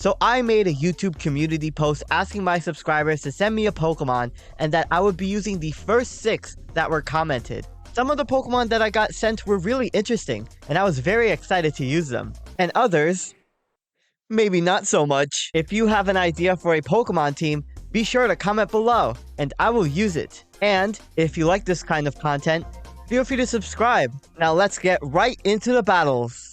So I made a YouTube community post asking my subscribers to send me a Pokemon and that I would be using the first 6 that were commented. Some of the Pokemon that I got sent were really interesting, and I was very excited to use them. And others, maybe not so much. If you have an idea for a Pokemon team, be sure to comment below, and I will use it. And if you like this kind of content, feel free to subscribe. Now let's get right into the battles.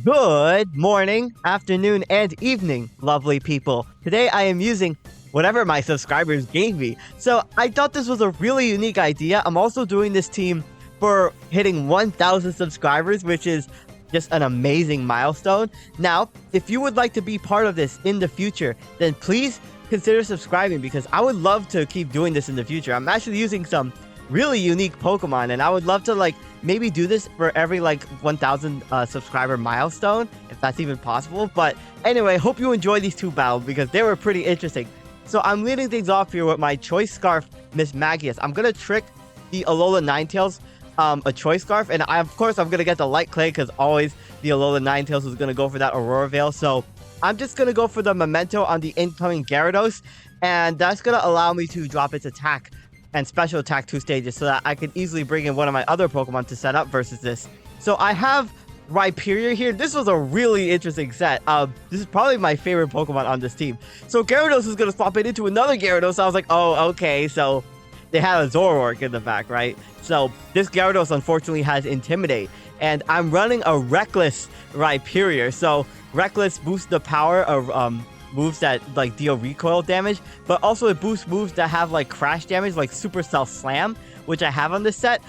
Good morning, afternoon, and evening, lovely people. Today I am using whatever my subscribers gave me. So I thought this was a really unique idea. I'm also doing this team for hitting 1,000 subscribers, which is just an amazing milestone. Now, if you would like to be part of this in the future, then please consider subscribing because I would love to keep doing this in the future. I'm actually using some really unique Pokemon, and I would love to maybe do this for every 1,000 subscriber milestone, if that's even possible. But anyway, hope you enjoy these 2 battles because they were pretty interesting. So I'm leading things off here with my Choice Scarf, Miss Magius. I'm gonna trick the Alola Ninetales a Choice Scarf, and of course I'm gonna get the Light Clay because always the Alola Ninetales was gonna go for that Aurora Veil. So I'm just gonna go for the Memento on the incoming Gyarados, and that's gonna allow me to drop its attack and special attack 2 stages so that I can easily bring in one of my other Pokemon to set up versus this. So I have Rhyperior here. This was a really interesting set. This is probably my favorite Pokemon on this team. So Gyarados is going to swap it into another Gyarados. So I was like, oh, okay. So they had a Zoroark in the back, right? So this Gyarados unfortunately has Intimidate. And I'm running a Reckless Rhyperior. So Reckless boosts the power of moves that deal recoil damage, but also it boosts moves that have crash damage, like Supercell Slam, which I have on this set.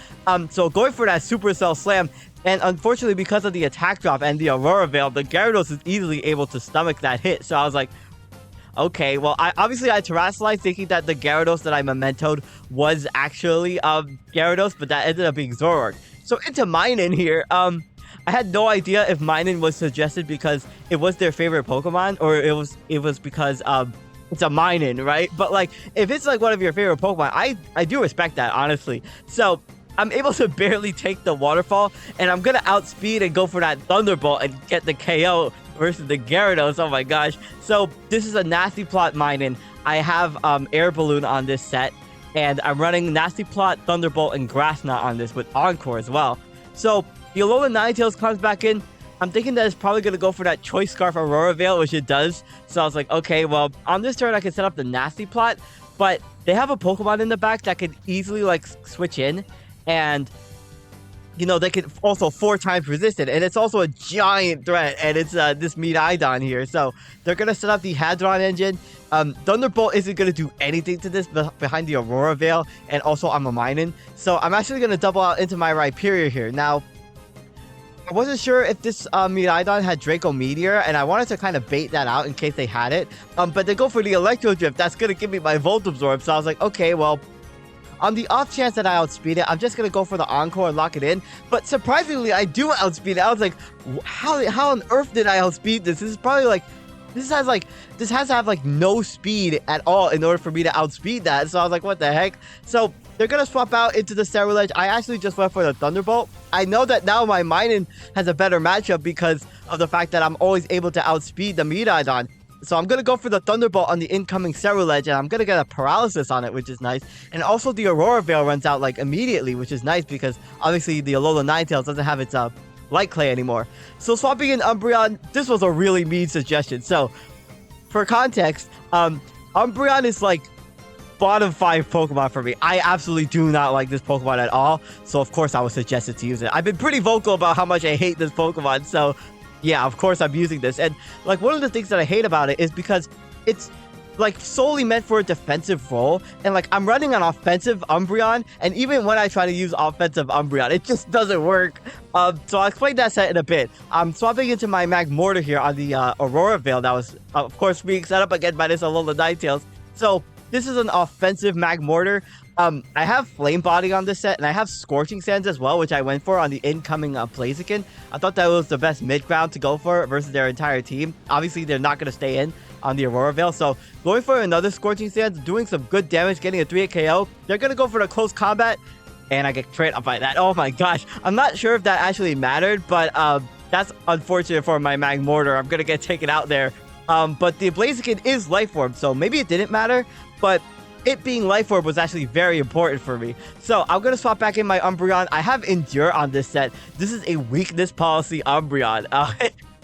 So going for that Supercell Slam, and unfortunately because of the attack drop and the Aurora Veil, the Gyarados is easily able to stomach that hit. So I was like, okay, well, I Terraslized thinking that the Gyarados that I mementoed was actually Gyarados, but that ended up being Zoroark. So into Minun here, I had no idea if Minun was suggested because it was their favorite Pokemon, or it was because it's a Minun, right? But if it's one of your favorite Pokemon, I do respect that, honestly. So I'm able to barely take the Waterfall, and I'm gonna outspeed and go for that Thunderbolt and get the KO versus the Gyarados. Oh my gosh. So this is a Nasty Plot Minun. I have Air Balloon on this set, and I'm running Nasty Plot, Thunderbolt, and Grass Knot on this with Encore as well. So the Alola Ninetales comes back in. I'm thinking that it's probably going to go for that Choice Scarf Aurora Veil, which it does. So I was like, okay, well, on this turn, I can set up the Nasty Plot. But they have a Pokemon in the back that could easily, switch in. And, they could also 4 times resist it. And it's also a giant threat. And it's this Meaidon here. So they're going to set up the Hadron Engine. Thunderbolt isn't going to do anything to this behind the Aurora Veil. And also, I'm a Minun. So I'm actually going to double out into my Rhyperior here. Now, I wasn't sure if this Meaidon had Draco Meteor, and I wanted to kind of bait that out in case they had it. But they go for the Electro Drift. That's going to give me my Volt Absorb. So I was like, okay, well, on the off chance that I outspeed it, I'm just going to go for the Encore and lock it in. But surprisingly, I do outspeed it. I was like, how on earth did I outspeed this? This is probably this has to have no speed at all in order for me to outspeed that. So I was like, what the heck? So they're going to swap out into the Cerulege. I actually just went for the Thunderbolt. I know that now my Minun has a better matchup because of the fact that I'm always able to outspeed the Meaidon. So I'm going to go for the Thunderbolt on the incoming Cerulege, and I'm going to get a Paralysis on it, which is nice. And also the Aurora Veil runs out immediately, which is nice because obviously the Alola Ninetales doesn't have its Light Clay anymore. So swapping in Umbreon, this was a really mean suggestion. So for context, Umbreon is bottom 5 Pokemon for me. I absolutely do not like this Pokemon at all. So of course I was suggested to use it. I've been pretty vocal about how much I hate this Pokemon. So yeah, of course I'm using this. And one of the things that I hate about it is because it's solely meant for a defensive role, and I'm running an offensive Umbreon, and even when I try to use offensive Umbreon, it just doesn't work. So I'll explain that set in a bit. I'm swapping into my Magmortar here on the Aurora Veil that was of course being set up again by this Alola Ninetales. So this is an offensive Magmortar. I have Flame Body on this set, and I have Scorching Sands as well, which I went for on the incoming Blaziken. I thought that was the best mid-ground to go for versus their entire team. Obviously, they're not going to stay in on the Aurora Veil, so going for another Scorching Sands, doing some good damage, getting a 3-hit KO. They're going to go for the close combat, and I get crit up by that. Oh my gosh. I'm not sure if that actually mattered, but that's unfortunate for my Magmortar. I'm going to get taken out there But the Blaziken is Life Orb, so maybe it didn't matter, but it being Life Orb was actually very important for me. So I'm going to swap back in my Umbreon. I have Endure on this set. This is a weakness policy Umbreon.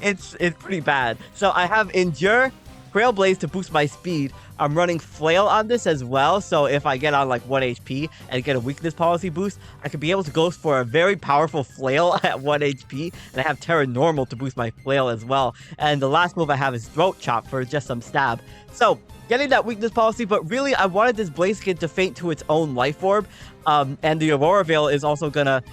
It's pretty bad. So I have Endure, Trailblaze to boost my speed. I'm running Flail on this as well, so if I get on like 1 HP and get a weakness policy boost, I could be able to go for a very powerful Flail at 1 HP, and I have Terra Normal to boost my Flail as well. And the last move I have is Throat Chop for just some stab. So, getting that weakness policy, but really I wanted this Blaziken to faint to its own Life Orb, and the Aurora Veil is also gonna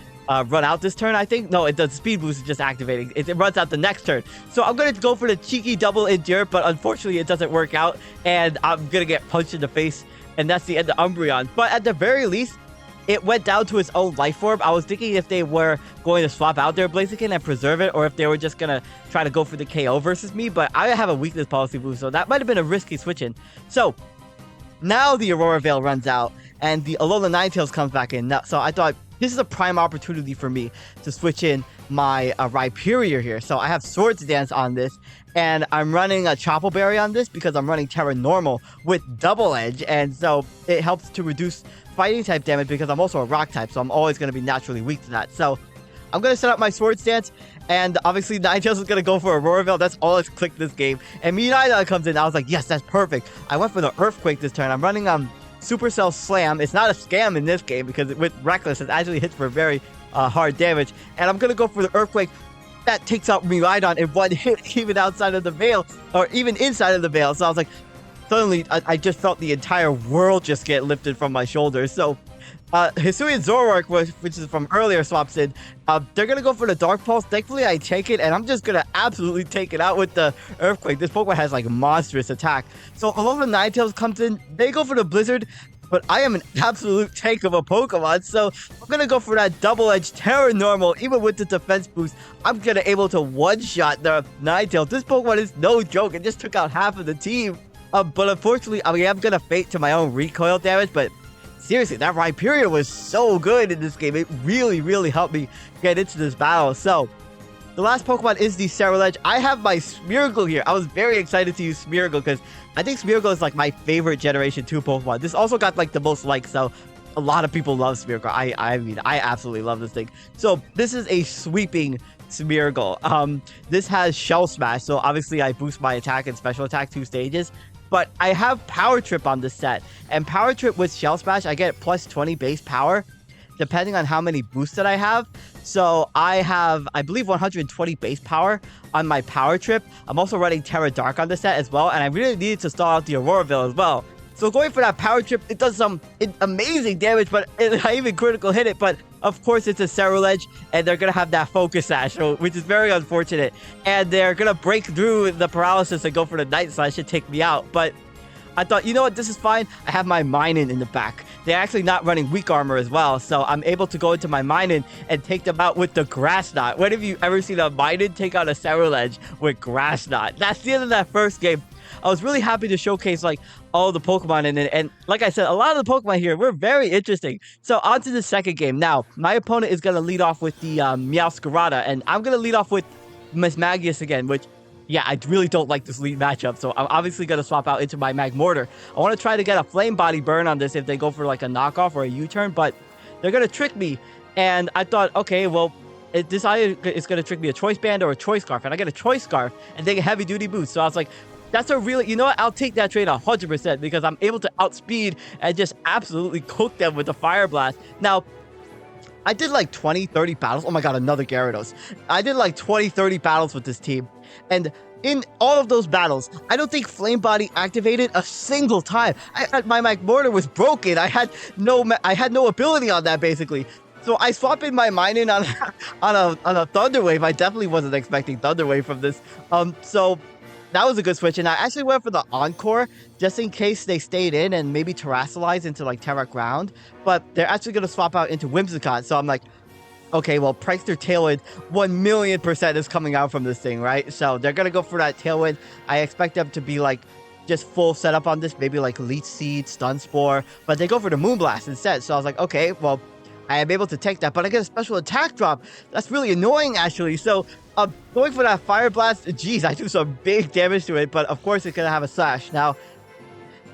run out this turn, I think. No, the speed boost is just activating. It runs out the next turn. So I'm going to go for the cheeky double Endure, but unfortunately it doesn't work out, and I'm going to get punched in the face, and that's the end of Umbreon. But at the very least, it went down to its own Life Orb. I was thinking if they were going to swap out their Blaziken and preserve it, or if they were just going to try to go for the KO versus me, but I have a weakness policy boost, so that might have been a risky switch-in. So now the Aurora Veil runs out, and the Alola Ninetales comes back in. Now, so I thought, this is a prime opportunity for me to switch in my Rhyperior here. So I have Swords Dance on this, and I'm running a Chople Berry on this because I'm running Terra Normal with Double Edge, and so it helps to reduce fighting type damage because I'm also a rock type, so I'm always going to be naturally weak to that. So I'm going to set up my Swords Dance, and obviously Ninetales is going to go for Aurora Veil. That's all that's clicked this game. And Meowthio comes in. I was like, yes, that's perfect. I went for the Earthquake this turn. I'm running Supercell Slam. It's not a scam in this game because with Reckless, it actually hits for very hard damage. And I'm going to go for the Earthquake. That takes out Miraidon in one hit, even outside of the veil, or even inside of the veil. So I was like, suddenly, I just felt the entire world just get lifted from my shoulders. So Hisuian Zoroark, which is from earlier, swaps in. They're going to go for the Dark Pulse. Thankfully, I take it, and I'm just going to absolutely take it out with the Earthquake. This Pokemon has, like, monstrous attack. So Alola Ninetales comes in. They go for the Blizzard, but I am an absolute tank of a Pokemon. So I'm going to go for that Double-Edged Terra Normal. Even with the defense boost, I'm going to able to one-shot the Ninetales. This Pokemon is no joke. It just took out half of the team. But unfortunately, I mean, I'm going to faint to my own recoil damage, but seriously, that Rhyperior was so good in this game. It really, really helped me get into this battle. So, the last Pokemon is the Ceruledge. I have my Smeargle here. I was very excited to use Smeargle because I think Smeargle is like my favorite Generation 2 Pokemon. This also got like the most likes, so a lot of people love Smeargle. I mean, I absolutely love this thing. So, this is a sweeping Smeargle. This has Shell Smash, so obviously I boost my attack and special attack 2 stages. But I have Power Trip on this set, and Power Trip with Shell Smash, I get plus 20 base power, depending on how many boosts that I have. So I have, I believe, 120 base power on my Power Trip. I'm also running Terra Dark on this set as well, and I really needed to stall out the Aurora Veil as well. So going for that Power Trip, it does some amazing damage, but I even critical hit it. But of course, it's a Ceruledge, and they're going to have that Focus Sash, which is very unfortunate. And they're going to break through the paralysis and go for the Night Slash to take me out. But I thought, you know what, this is fine. I have my Minun in the back. They're actually not running Weak Armor as well, so I'm able to go into my Minun and take them out with the Grass Knot. When have you ever seen a Minun take out a Ceruledge with Grass Knot? That's the end of that first game. I was really happy to showcase like all the Pokemon in it, and like I said, a lot of the Pokemon here were very interesting. So on to the second game. Now, my opponent is going to lead off with the Meowscarada, and I'm going to lead off with Mismagius again, which, yeah, I really don't like this lead matchup, so I'm obviously going to swap out into my Magmortar. I want to try to get a Flame Body Burn on this if they go for like a knockoff or a U-turn, but they're going to trick me, and I thought, okay, well, this either is going to trick me a Choice Band or a Choice Scarf, and I get a Choice Scarf and take a Heavy Duty boost. So I was like, that's a really, you know what, I'll take that trade 100% because I'm able to outspeed and just absolutely cook them with the Fire Blast. Now, I did like 20, 30 battles. Oh my god, another Gyarados. I did like 20, 30 battles with this team. And in all of those battles, I don't think Flame Body activated a single time. My Magmortar was broken. I had no ability on that, basically. So I swap in my Minun on a Thunder Wave. I definitely wasn't expecting Thunder Wave from this. So that was a good switch, and I actually went for the Encore just in case they stayed in and maybe Terrasilize into like Terra Ground, but they're actually going to swap out into Whimsicott, so I'm like, okay, well, Prankster Tailwind 1,000,000% is coming out from this thing, right? So they're going to go for that Tailwind. I expect them to be like just full setup on this, maybe like Leech Seed, Stun Spore, but they go for the Moonblast instead, so I was like, okay, well, I am able to take that, but I get a special attack drop. That's really annoying, actually. So, going for that Fire Blast, geez, I do some big damage to it, but of course it's gonna have a Slash. Now,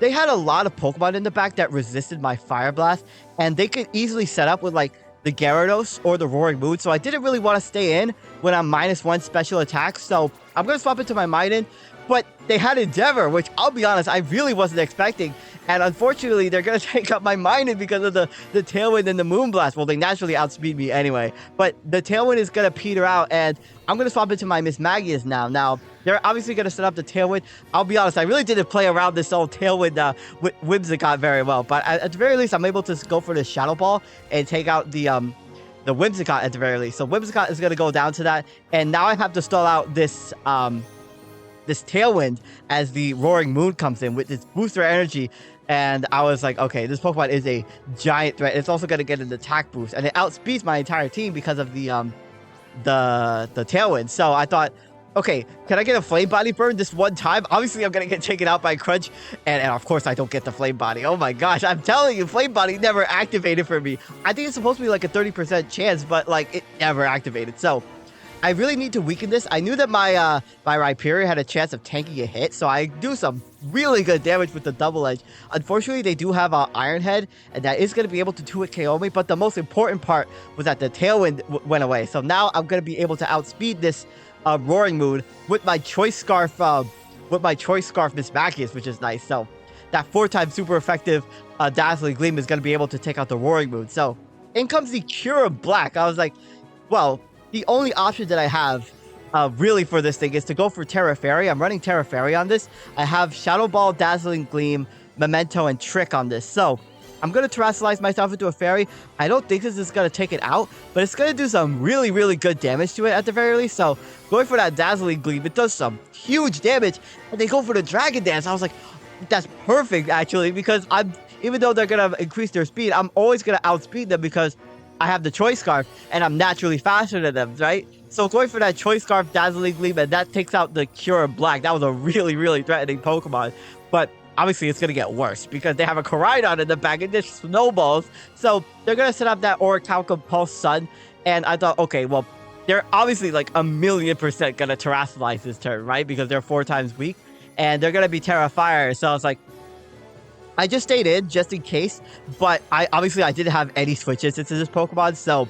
they had a lot of Pokemon in the back that resisted my Fire Blast, and they could easily set up with, like, the Gyarados or the Roaring Moon, so I didn't really want to stay in when I'm -1 special attack, so I'm going to swap into my Maiden. But they had Endeavor, which I'll be honest, I really wasn't expecting. And unfortunately, they're going to take up my Maiden because of the Tailwind and the Moonblast. Well, they naturally outspeed me anyway. But the Tailwind is going to peter out, and I'm going to swap into my Mismagius now. Now, they're obviously going to set up the Tailwind. I'll be honest, I really didn't play around this whole Tailwind with Whimsicott very well. But at the very least, I'm able to go for the Shadow Ball and take out the Whimsicott at the very least. So Whimsicott is going to go down to that. And now I have to stall out this Tailwind as the Roaring Moon comes in with its booster energy. And I was like, okay, this Pokemon is a giant threat. It's also going to get an attack boost, and it outspeeds my entire team because of the Tailwind. So I thought, okay, can I get a Flame Body burn this one time? Obviously, I'm going to get taken out by Crunch, and of course, I don't get the Flame Body. Oh my gosh, I'm telling you, Flame Body never activated for me. I think it's supposed to be like a 30% chance, but like it never activated. So I really need to weaken this. I knew that my Rhyperior had a chance of tanking a hit, so I do some really good damage with the Double Edge. Unfortunately, they do have Iron Head, and that is going to be able to 2-hit KO me, but the most important part was that the Tailwind went away. So now I'm going to be able to outspeed this Roaring Moon with my Choice Scarf Mismagius, which is nice. So that 4-time super effective Dazzling Gleam is going to be able to take out the Roaring Moon. So in comes the Cure Black. I was like, well, the only option that I have really for this thing is to go for Terra Fairy. I'm running Terra Fairy on this. I have Shadow Ball, Dazzling Gleam, Memento, and Trick on this. So I'm going to Terrasilize myself into a Fairy. I don't think this is going to take it out, but it's going to do some really, really good damage to it at the very least. So going for that Dazzling Gleam, it does some huge damage. And they go for the Dragon Dance. I was like, that's perfect, actually, because even though they're going to increase their speed, I'm always going to outspeed them because I have the Choice Scarf, and I'm naturally faster than them, right? So going for that Choice Scarf, Dazzling Gleam, and that takes out the Cure Black. That was a really, really threatening Pokemon. But obviously, it's going to get worse because they have a Koraidon in the back and just snowballs. So they're going to set up that Orichalcum Pulse Sun. And I thought, okay, well, they're obviously like 1,000,000% going to Terrasilize this turn, right? Because they're 4 times weak. And they're going to be Terra Fire. So I was like, I just stayed in just in case, but I didn't have any switches into this Pokemon, so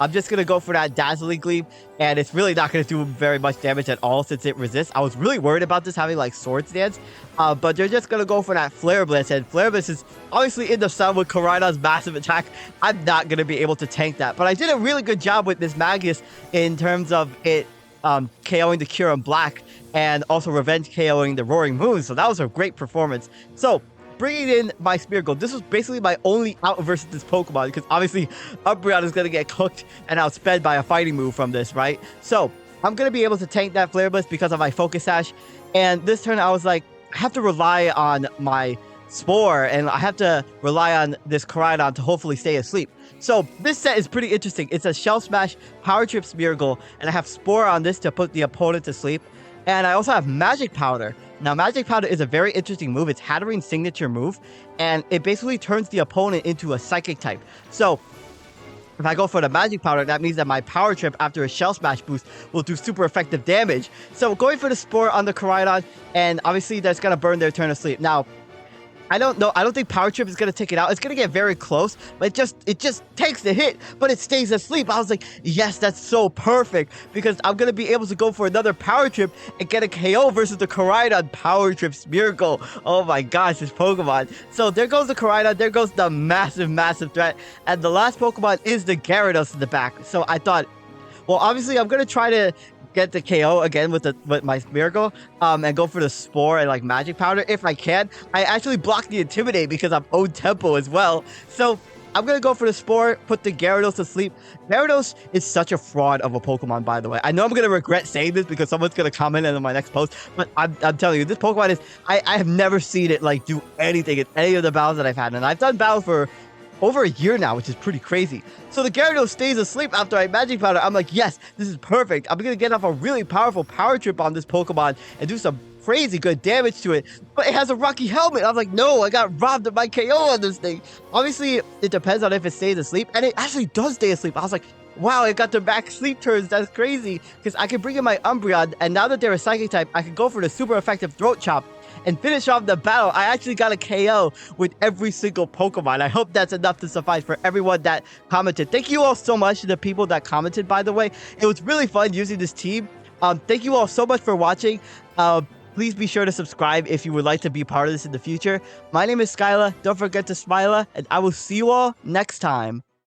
I'm just going to go for that Dazzling Gleam, and it's really not going to do very much damage at all since it resists. I was really worried about this having like Swords Dance, but they're just going to go for that Flare Blitz, and Flare Blitz is obviously in the sun with Koraidon's massive attack. I'm not going to be able to tank that, but I did a really good job with this Magius in terms of it KOing the Cure Black and also Revenge KOing the Roaring Moon, so that was a great performance. So bringing in my Smeargle, this was basically my only out versus this Pokemon, because obviously Umbreon is going to get cooked and outsped by a fighting move from this, right? So I'm going to be able to tank that Flare Blitz because of my Focus Sash, and this turn I was like, I have to rely on my Spore, and I have to rely on this Koraidon to hopefully stay asleep. So this set is pretty interesting. It's a Shell Smash, Power Trip Smeargle, and I have Spore on this to put the opponent to sleep. And I also have Magic Powder. Now, Magic Powder is a very interesting move. It's Hatterin's signature move, and it basically turns the opponent into a Psychic type. So if I go for the Magic Powder, that means that my Power Trip after a Shell Smash boost will do super effective damage. So going for the Spore on the Koraidon, and obviously that's going to burn their turn of sleep. Now, I don't know. I don't think Power Trip is going to take it out. It's going to get very close, but it just takes the hit, but it stays asleep. I was like, yes, that's so perfect, because I'm going to be able to go for another Power Trip and get a KO versus the Koraidon Power Trip Smeargle. Oh my gosh, this Pokemon. So there goes the Koraidon. There goes the massive, massive threat. And the last Pokemon is the Gyarados in the back. So I thought, well, obviously I'm going to try to get the KO again with my Smeargle, and go for the Spore and like Magic Powder if I can. I actually blocked the Intimidate because I'm own Tempo as well. So I'm gonna go for the Spore, put the Gyarados to sleep. Gyarados is such a fraud of a Pokemon, by the way. I know I'm gonna regret saying this because someone's gonna comment on my next post, but I'm telling you, this Pokemon is, I have never seen it like do anything in any of the battles that I've had, and I've done battles for over a year now, which is pretty crazy. So the Gyarados stays asleep after I Magic Powder. I'm like, yes, this is perfect. I'm going to get off a really powerful Power Trip on this Pokemon and do some crazy good damage to it, but it has a rocky helmet. I was like, no, I got robbed of my KO on this thing. Obviously, it depends on if it stays asleep, and it actually does stay asleep. I was like, wow, it got the max sleep turns. That's crazy, because I can bring in my Umbreon, and now that they're a Psychic type, I can go for the super effective Throat Chop and finish off the battle. I actually got a KO with every single Pokemon. I hope that's enough to suffice for everyone that commented. Thank you all so much to the people that commented, by the way. It was really fun using this team. Thank you all so much for watching. Please be sure to subscribe if you would like to be part of this in the future. My name is SkyLaaa. Don't forget to smile, and I will see you all next time.